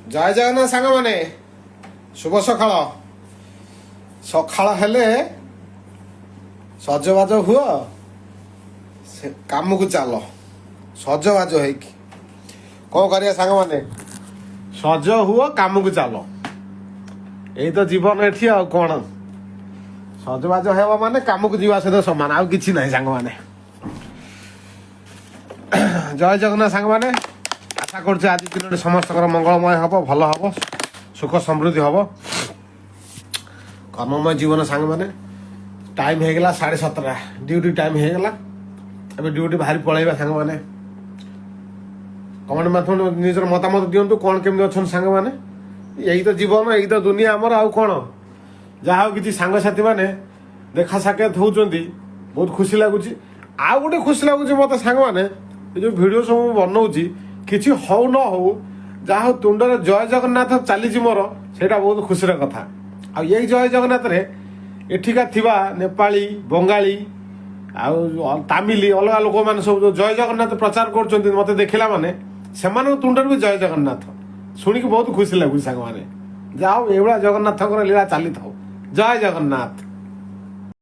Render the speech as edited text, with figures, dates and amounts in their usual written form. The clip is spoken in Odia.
ଜୟ ଜଗନ୍ନାଥ ସାଙ୍ଗମାନେ, ଶୁଭ ସକାଳ। ସକାଳ ହେଲେ ସଜବାଜ ହୁଅ, କାମକୁ ଚାଲ। ସଜବାଜ ହେଇକି କ'ଣ କରିବା ସାଙ୍ଗମାନେ? ସଜ ହୁଅ, କାମକୁ ଚାଲ। ଏଇ ତ ଜୀବନ ଏଠି ଆଉ କ'ଣ। ସଜବାଜ ହେବ ମାନେ କାମକୁ ଯିବା ସହିତ ସମାନ, ଆଉ କିଛି ନାହିଁ ସାଙ୍ଗମାନେ। ଜୟ ଜଗନ୍ନାଥ ସାଙ୍ଗମାନେ, ଆଶା କରୁଛି ଆଜି ଦିନଟି ସମସ୍ତଙ୍କର ମଙ୍ଗଳମୟ ହେବ, ଭଲ ହେବ, ସୁଖ ସମୃଦ୍ଧି ହେବ, କର୍ମମୟ ଜୀବନ। ସାଙ୍ଗମାନେ ଟାଇମ୍ ହେଇଗଲା 7:30, ଡ୍ୟୁଟି ଟାଇମ୍ ହେଇଗଲା। ଏବେ ଡ୍ୟୁଟି ବାହାରି ପଳେଇବା ସାଙ୍ଗମାନେ। କମେଣ୍ଟ ମାଧ୍ୟମରେ ନିଜର ମତାମତ ଦିଅନ୍ତୁ, କ'ଣ କେମିତି ଅଛନ୍ତି ସାଙ୍ଗମାନେ। ଏଇ ତ ଜୀବନ, ଏଇ ତ ଦୁନିଆ ଆମର, ଆଉ କ'ଣ। ଯାହା ହଉ କିଛି ସାଙ୍ଗସାଥି ମାନେ ଦେଖା ସାକ୍ଷାତ ହେଉଛନ୍ତି, ବହୁତ ଖୁସି ଲାଗୁଛି। ଆଉ ଗୋଟେ ଖୁସି ଲାଗୁଛି ମୋତେ ସାଙ୍ଗମାନେ, ଏ ଯେଉଁ ଭିଡ଼ିଓ ସବୁ ମୁଁ ବନଉଛି, କିଛି ହଉ ନ ହଉ, ଯାହା ହଉ ତୁଣ୍ଡରେ ଜୟ ଜଗନ୍ନାଥ ଚାଲିଛି ମୋର, ସେଇଟା ବହୁତ ଖୁସିର କଥା। ଆଉ ଏଇ ଜୟ ଜଗନ୍ନାଥରେ ଏଠିକା ଥିବା ନେପାଳୀ, ବଙ୍ଗାଳୀ ଆଉ ତାମିଲ ଅଲଗା ଲୋକମାନେ ସବୁ ଯେଉଁ ଜୟ ଜଗନ୍ନାଥ ପ୍ରଚାର କରୁଛନ୍ତି, ମୋତେ ଦେଖିଲା ମାନେ ସେମାନଙ୍କ ତୁଣ୍ଡରେ ବି ଜୟ ଜଗନ୍ନାଥ ଶୁଣିକି ବହୁତ ଖୁସି ଲାଗୁଛି ସାଙ୍ଗମାନେ। ଯାହା ହଉ ଏଇଭଳିଆ ଜଗନ୍ନାଥଙ୍କର ଲୀଳା ଚାଲିଥାଉ। ଜୟ ଜଗନ୍ନାଥ।